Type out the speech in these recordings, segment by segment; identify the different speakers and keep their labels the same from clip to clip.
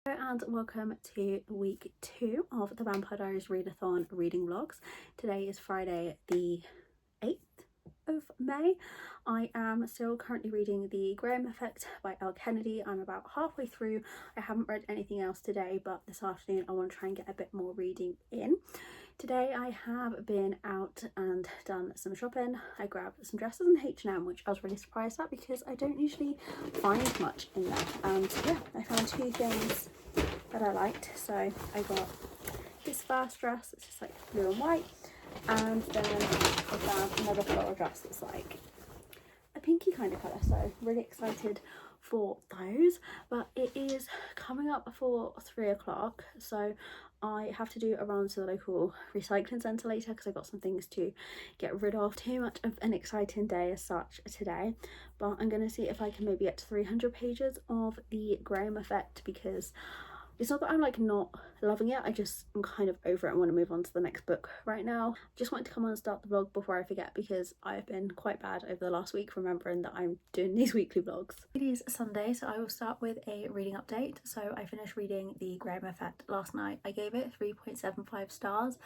Speaker 1: And welcome to week 2 of the Vampire Diaries Readathon reading vlogs. Today is Friday the 8th of May. I am still currently reading The Graham Effect by Elle Kennedy. I'm about halfway through. I haven't read anything else today, but this afternoon I want to try and get a bit more reading in. Today I have been out and done some shopping. I grabbed some dresses in H&M, which I was really surprised at because I don't usually find much in there. And yeah, I found 2 things that I liked. So I got this first dress, it's just like blue and white, and then I found another floral dress that's like a pinky kind of colour. So really excited for those. But it is coming up for 3 o'clock, so I have to do a run to the local recycling centre later because I've got some things to get rid of. Too much of an exciting day as such today, but I'm going to see if I can maybe get to 300 pages of The Graham Effect, because it's not that I'm like not loving it, I just am kind of over it and want to move on to the next book right now. Just wanted to come on and start the vlog before I forget, because I've been quite bad over the last week remembering that I'm doing these weekly vlogs. It is Sunday, so I will start with a reading update. So I finished reading The Graham Effect last night. I gave it 3.75 stars.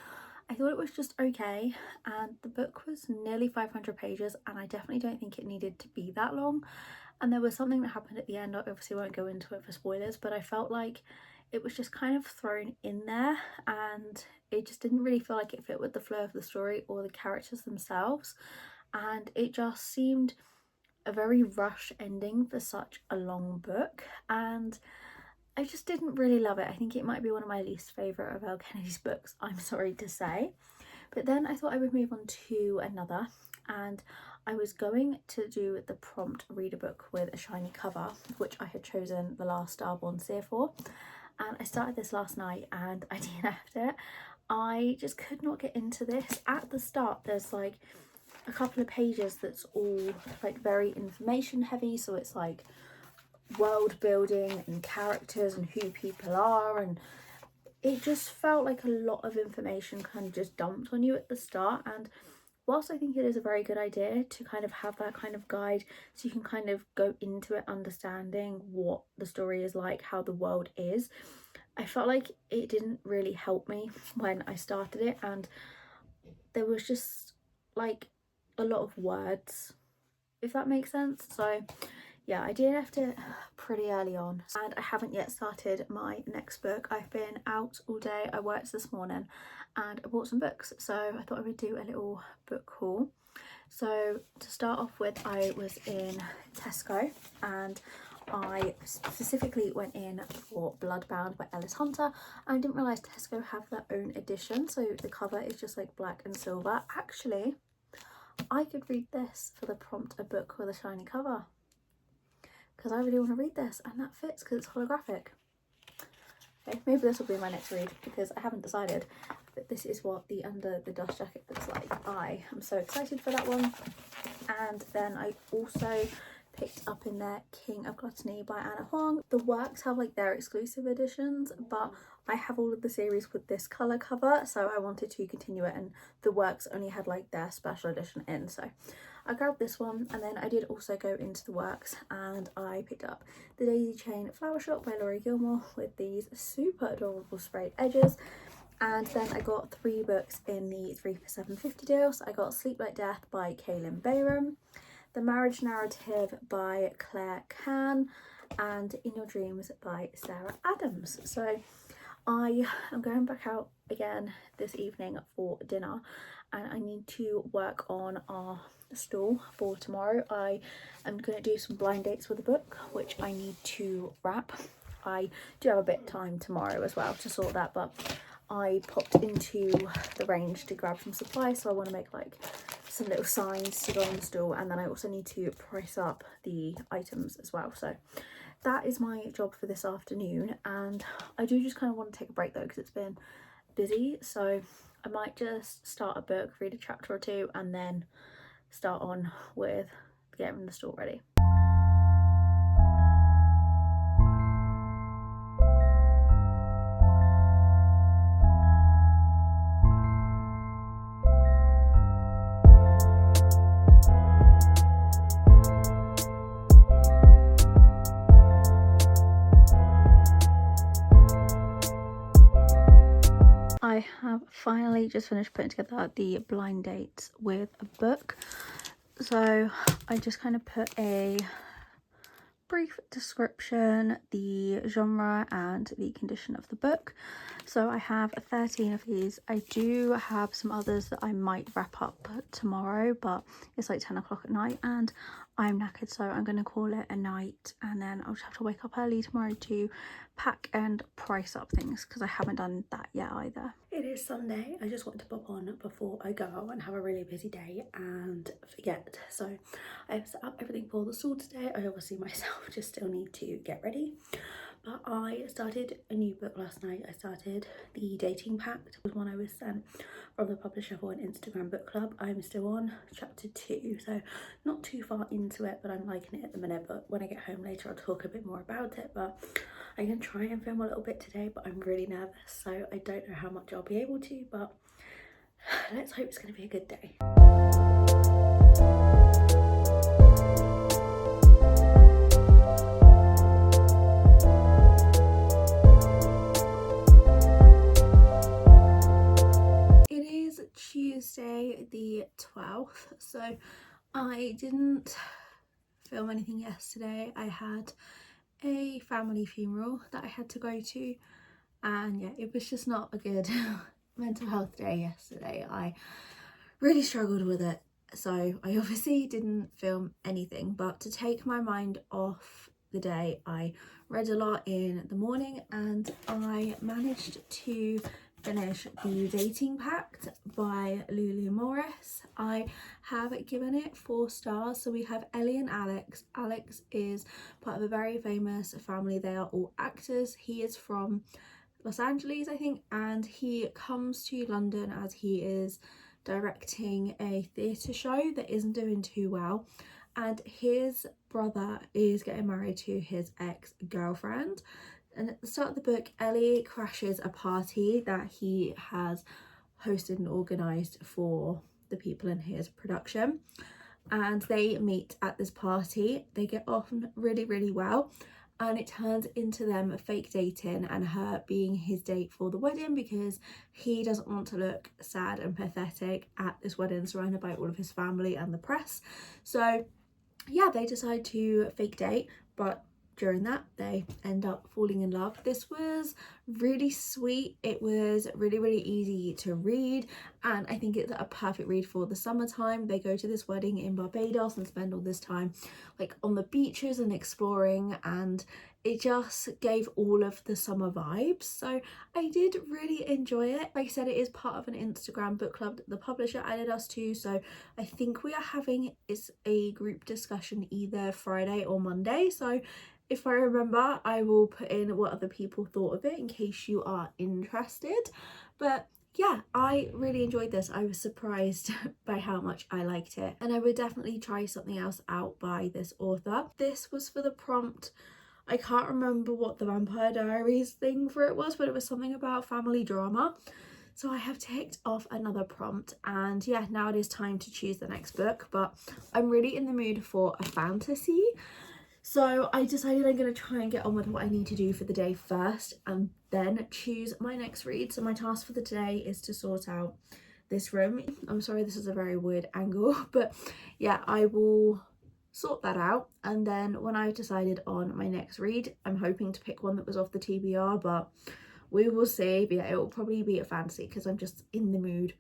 Speaker 1: I thought it was just okay, and the book was nearly 500 pages and I definitely don't think it needed to be that long. And there was something that happened at the end, I obviously won't go into it for spoilers, but I felt like it was just kind of thrown in there and it just didn't really feel like it fit with the flow of the story or the characters themselves, and it just seemed a very rushed ending for such a long book, and I just didn't really love it. I think it might be one of my least favourite of Elle Kennedy's books, I'm sorry to say. But then I thought I would move on to another, and I was going to do the prompt read a book with a shiny cover, which I had chosen The Last Starborn Seer for. And I started this last night and I DNF'd it. I just could not get into this. At the start there's like a couple of pages that's all like very information heavy, so it's like world building and characters and who people are, and it just felt like a lot of information kind of just dumped on you at the start. And whilst I think it is a very good idea to kind of have that kind of guide so you can kind of go into it understanding what the story is like, how the world is, I felt like it didn't really help me when I started it, and there was just like a lot of words, if that makes sense. So yeah, I DNF'd it pretty early on, and I haven't yet started my next book. I've been out all day, I worked this morning and I bought some books, so I thought I would do a little book haul. So to start off with, I was in Tesco and I specifically went in for Bloodbound by Alice Hunter. I didn't realise Tesco have their own edition, so the cover is just like black and silver. Actually, I could read this for the prompt a book with a shiny cover, because I really want to read this, and that fits because it's holographic. Okay, maybe this will be my next read because I haven't decided, but this is what the Under the Dust jacket looks like. I am so excited for that one. And then I also picked up in there King of Gluttony by Anna Huang. The works have like their exclusive editions, but I have all of the series with this colour cover, so I wanted to continue it, and the works only had like their special edition in, so I grabbed this one. And then I did also go into the works and I picked up The Daisy Chain Flower Shop by Laurie Gilmore with these super adorable sprayed edges. And then I got 3 books in the 3 for $7.50 deal. So I got Sleep Like Death by Kaylin Bayram, The Marriage Narrative by Claire Can, and In Your Dreams by Sarah Adams. So I am going back out again this evening for dinner, and I need to work on our stall for tomorrow. I am going to do some blind dates with a book, which I need to wrap. I do have a bit of time tomorrow as well to sort that, but I popped into the range to grab some supplies, so I want to make like some little signs to go on the stall, and then I also need to price up the items as well. So that is my job for this afternoon, and I do just kind of want to take a break though because it's been busy, so I might just start a book, read a chapter or 2, and then start on with getting the stall ready. I have finally just finished putting together the blind dates with a book. So I just kind of put a brief description, the genre and the condition of the book. So I have 13 of these. I do have some others that I might wrap up tomorrow, but it's like 10 o'clock at night and I'm knackered, so I'm going to call it a night, and then I'll just have to wake up early tomorrow to pack and price up things because I haven't done that yet either. It is Sunday. I just want to pop on before I go out and have a really busy day and forget. So I've set up everything for the store today. I obviously myself just still need to get ready. But I started a new book last night. I started The Dating Pact. It was one I was sent from the publisher for an Instagram book club. I'm still on chapter 2, so not too far into it, but I'm liking it at the minute. But when I get home later, I'll talk a bit more about it. But I'm going to try and film a little bit today, but I'm really nervous, so I don't know how much I'll be able to, but let's hope it's going to be a good day. Tuesday the 12th, so I didn't film anything yesterday. I had a family funeral that I had to go to, and yeah, it was just not a good mental health day yesterday. I really struggled with it, so I obviously didn't film anything. But to take my mind off the day, I read a lot in the morning and I managed to finish The Dating Pact by Lulu Morris. I have given it 4 stars. So we have Ellie and Alex. Alex is part of a very famous family. They are all actors. He is from Los Angeles, I think, and he comes to London as he is directing a theatre show that isn't doing too well, and his brother is getting married to his ex-girlfriend. And at the start of the book, Ellie crashes a party that he has hosted and organised for the people in his production, and they meet at this party. They get on really, really well, and it turns into them fake dating and her being his date for the wedding because he doesn't want to look sad and pathetic at this wedding surrounded by all of his family and the press. So yeah, they decide to fake date, but during that they end up falling in love. This was really sweet. It was really, really easy to read, and I think it's a perfect read for the summertime. They go to this wedding in Barbados and spend all this time like on the beaches and exploring, and it just gave all of the summer vibes. So I did really enjoy it. Like I said, it is part of an Instagram book club that the publisher added us to, so I think we are having a group discussion either Friday or Monday. So if I remember, I will put in what other people thought of it in case you are interested. But yeah, I really enjoyed this. I was surprised by how much I liked it, and I would definitely try something else out by this author. This was for the prompt. I can't remember what the Vampire Diaries thing for it was, but it was something about family drama. So I have ticked off another prompt, and yeah, now it is time to choose the next book. But I'm really in the mood for a fantasy. So I decided I'm going to try and get on with what I need to do for the day first and then choose my next read. So my task for the today is to sort out this room. I'm sorry, this is a very weird angle, but yeah, I will sort that out. And then when I've decided on my next read, I'm hoping to pick one that was off the TBR, but we will see. But yeah, it will probably be a fantasy because I'm just in the mood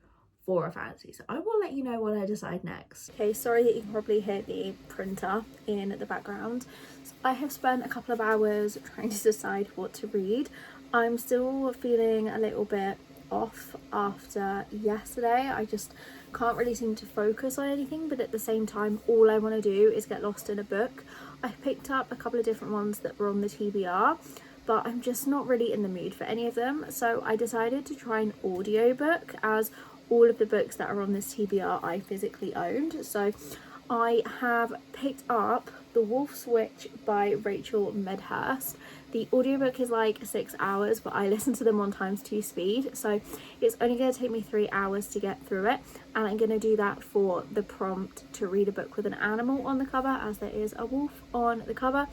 Speaker 1: for a fantasy. So I will let you know what I decide next. Okay, sorry that you can probably hear the printer in the background. So I have spent a couple of hours trying to decide what to read. I'm still feeling a little bit off after yesterday. I just can't really seem to focus on anything, but at the same time all I want to do is get lost in a book. I picked up a couple of different ones that were on the TBR, but I'm just not really in the mood for any of them. So I decided to try an audiobook, as all of the books that are on this TBR I physically owned. So I have picked up The Wolf's Witch by Rachel Medhurst. The audiobook is like 6 hours, but I listen to them on ×2 speed, so it's only going to take me 3 hours to get through it, and I'm going to do that for the prompt to read a book with an animal on the cover, as there is a wolf on the cover.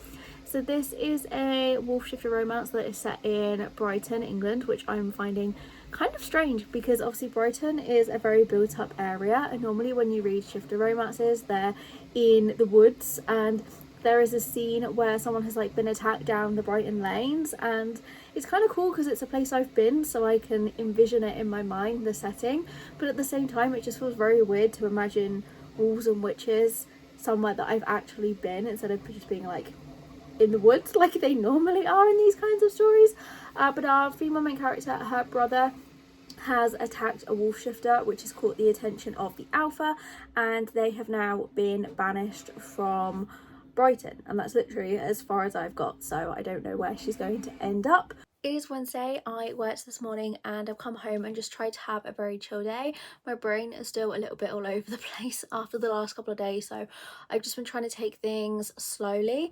Speaker 1: So this is a wolf shifter romance that is set in Brighton, England, which I'm finding kind of strange because obviously Brighton is a very built up area, and normally when you read shifter romances they're in the woods, and there is a scene where someone has like been attacked down the Brighton lanes, and it's kind of cool because it's a place I've been, so I can envision it in my mind, the setting, but at the same time it just feels very weird to imagine wolves and witches somewhere that I've actually been instead of just being like in the woods like they normally are in these kinds of stories. But our female main character, her brother has attacked a wolf shifter, which has caught the attention of the alpha, and they have now been banished from Brighton, and that's literally as far as I've got, so I don't know where she's going to end up. It is Wednesday. I worked this morning and I've come home and just tried to have a very chill day. My brain is still a little bit all over the place after the last couple of days, so I've just been trying to take things slowly.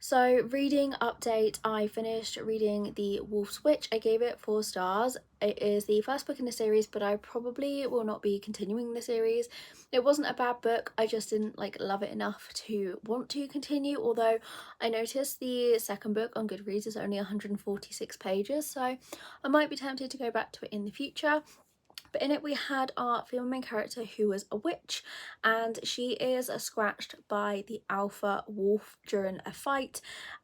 Speaker 1: So reading update, I finished reading The Wolf's Witch. I gave it 4 stars. It is the first book in the series, but I probably will not be continuing the series. It wasn't a bad book, I just didn't like love it enough to want to continue, although I noticed the second book on Goodreads is only 146 pages, so I might be tempted to go back to it in the future. But in it we had our female main character who was a witch, and she is scratched by the alpha wolf during a fight,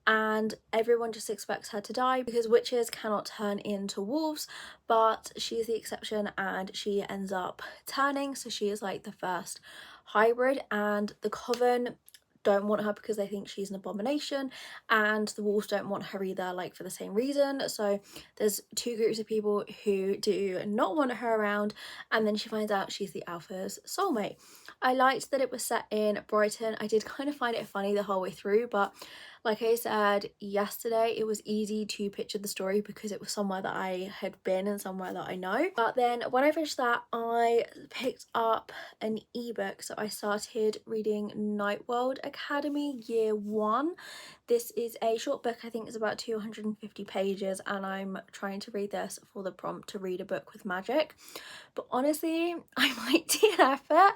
Speaker 1: and everyone just expects her to die because witches cannot turn into wolves, but she is the exception and she ends up turning, so she is like the first hybrid, and the coven don't want her because they think she's an abomination, and the wolves don't want her either, like for the same reason. So there's 2 groups of people who do not want her around, and then she finds out she's the alpha's soulmate. I liked that it was set in Brighton. I did kind of find it funny the whole way through, but like I said yesterday, it was easy to picture the story because it was somewhere that I had been and somewhere that I know. But then when I finished that, I picked up an ebook. So I started reading Night World Academy Year 1. This is a short book, I think it's about 250 pages, and I'm trying to read this for the prompt to read a book with magic. But honestly, I might DNF it.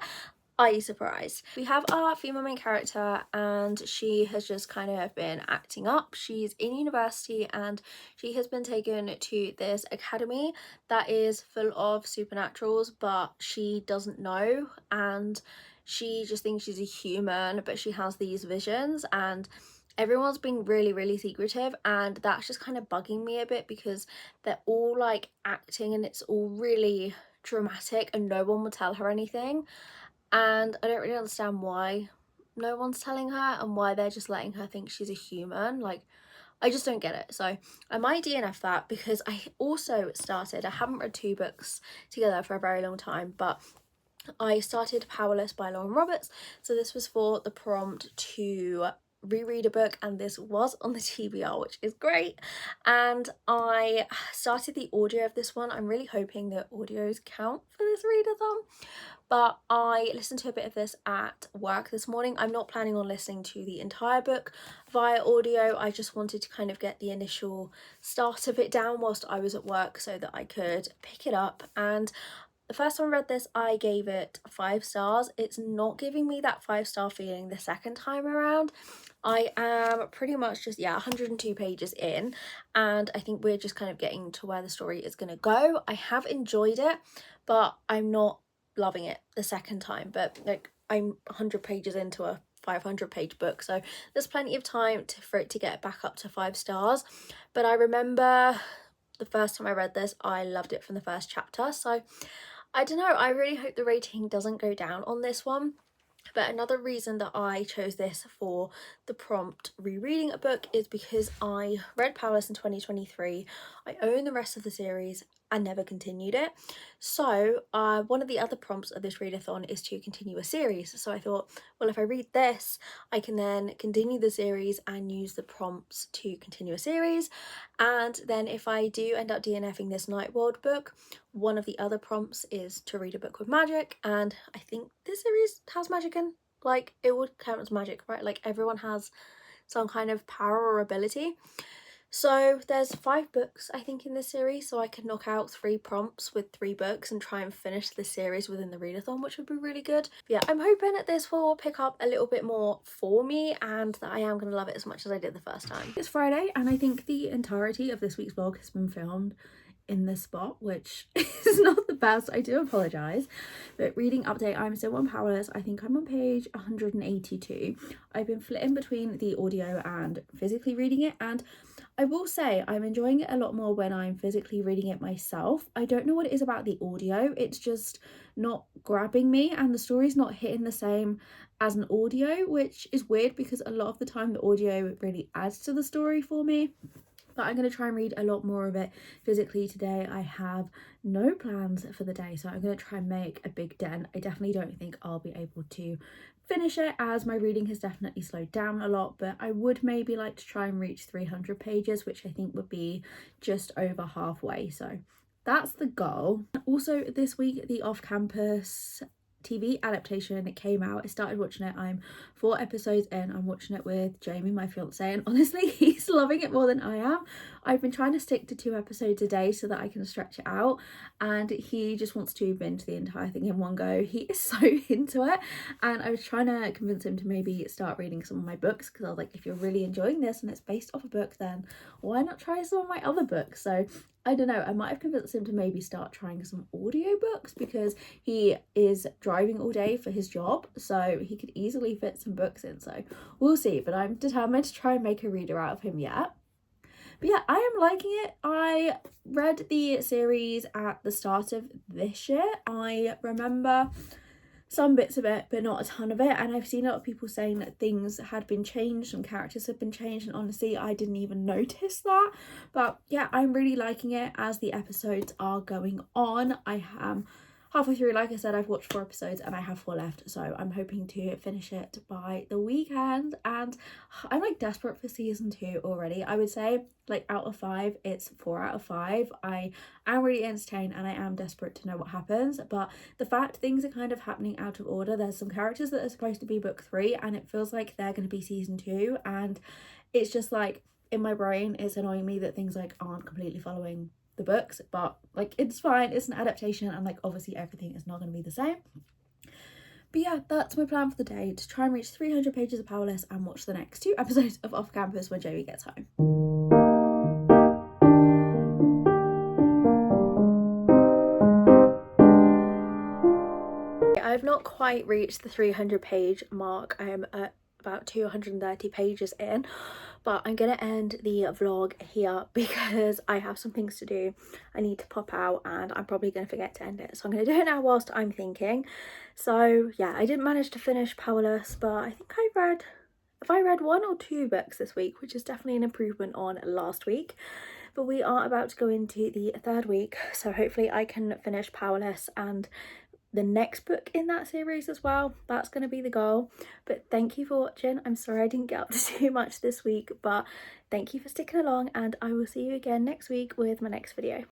Speaker 1: Are you surprised? We have our female main character, and she has just kind of been acting up. She's in university and she has been taken to this academy that is full of supernaturals, but she doesn't know, and she just thinks she's a human, but she has these visions, and everyone's being really secretive, and that's just kind of bugging me a bit because they're all like acting and it's all really dramatic and no one will tell her anything. And I don't really understand why no one's telling her and why they're just letting her think she's a human. Like, I just don't get it. So I might DNF that because I also started, I haven't read 2 books together for a very long time, but I started Powerless by Lauren Roberts. So this was for the prompt to reread a book, and this was on the TBR, which is great. And I started the audio of this one. I'm really hoping that audios count for this readathon, but I listened to a bit of this at work this morning. I'm not planning on listening to the entire book via audio. I just wanted to kind of get the initial start of it down whilst I was at work so that I could pick it up. And the first time I read this, I gave it 5 stars. It's not giving me that 5-star feeling the second time around. I am pretty much just, 102 pages in, and I think we're just kind of getting to where the story is going to go. I have enjoyed it, but I'm not loving it the second time. But like, I'm 100 pages into a 500-page book, so there's plenty of time for it to get back up to 5 stars. But I remember the first time I read this, I loved it from the first chapter, so I don't know, I really hope the rating doesn't go down on this one. But another reason that I chose this for the prompt rereading a book is because I read Powerless in 2023. I own the rest of the series and never continued it. So one of the other prompts of this readathon is to continue a series. So I thought, well, if I read this, I can then continue the series and use the prompts to continue a series. And then if I do end up DNFing this Night World book, one of the other prompts is to read a book with magic, and I think this series has magic in, like, it would count as magic, right? Like, everyone has some kind of power or ability. So there's 5 books I think in this series, so I could knock out 3 prompts with 3 books and try and finish the series within the readathon, which would be really good. But yeah, I'm hoping that this will pick up a little bit more for me and that I am going to love it as much as I did the first time. It's Friday and I think the entirety of this week's vlog has been filmed in this spot, which is not the best. I do apologize. But reading update, I'm still on Powerless. I think I'm on page 182. I've been flitting between the audio and physically reading it, and I will say I'm enjoying it a lot more when I'm physically reading it myself. I don't know what it is about the audio, it's just not grabbing me, and the story's not hitting the same as an audio, which is weird because a lot of the time the audio really adds to the story for me. But I'm going to try and read a lot more of it physically today. I have no plans for the day, so I'm going to try and make a big dent. I definitely don't think I'll be able to finish it as my reading has definitely slowed down a lot, but I would maybe like to try and reach 300 pages, which I think would be just over halfway. So that's the goal. Also this week, the off-campus TV adaptation came out. I started watching it. I'm 4 episodes in. I'm watching it with Jamie, my fiance, and honestly he's loving it more than I am. I've been trying to stick to 2 episodes a day so that I can stretch it out, and he just wants to binge the entire thing in one go. He is so into it, and I was trying to convince him to maybe start reading some of my books because I was like, if you're really enjoying this and it's based off a book, then why not try some of my other books? So I don't know, I might have convinced him to maybe start trying some audiobooks because he is driving all day for his job, so he could easily fit some books in. So we'll see, but I'm determined to try and make a reader out of him yet. But yeah, I am liking it. I read the series at the start of this year. I remember some bits of it, but not a ton of it, and I've seen a lot of people saying that things had been changed, some characters had been changed, and honestly I didn't even notice that. But yeah, I'm really liking it as the episodes are going on. I am halfway through. Like I said, I've watched 4 episodes and I have 4 left, so I'm hoping to finish it by the weekend, and I'm like desperate for season 2 already. I would say like out of 5 it's 4 out of 5. I am really entertained and I am desperate to know what happens, but the fact things are kind of happening out of order, there's some characters that are supposed to be book 3 and it feels like they're going to be season 2, and it's just like in my brain it's annoying me that things like aren't completely following the books, but like it's fine, it's an adaptation, and like obviously everything is not going to be the same. But yeah, that's my plan for the day, to try and reach 300 pages of Powerless and watch the next 2 episodes of Off Campus when Jamie gets home. I've not quite reached the 300 page mark. I am at about 230 pages in, but I'm gonna end the vlog here because I have some things to do. I need to pop out and I'm probably gonna forget to end it, so I'm gonna do it now whilst I'm thinking. So yeah, I didn't manage to finish Powerless, but I think I read 1 or 2 books this week, which is definitely an improvement on last week. But we are about to go into the 3rd week, so hopefully I can finish Powerless and the next book in that series as well. That's going to be the goal. But thank you for watching. I'm sorry I didn't get up to too much this week, but thank you for sticking along, and I will see you again next week with my next video.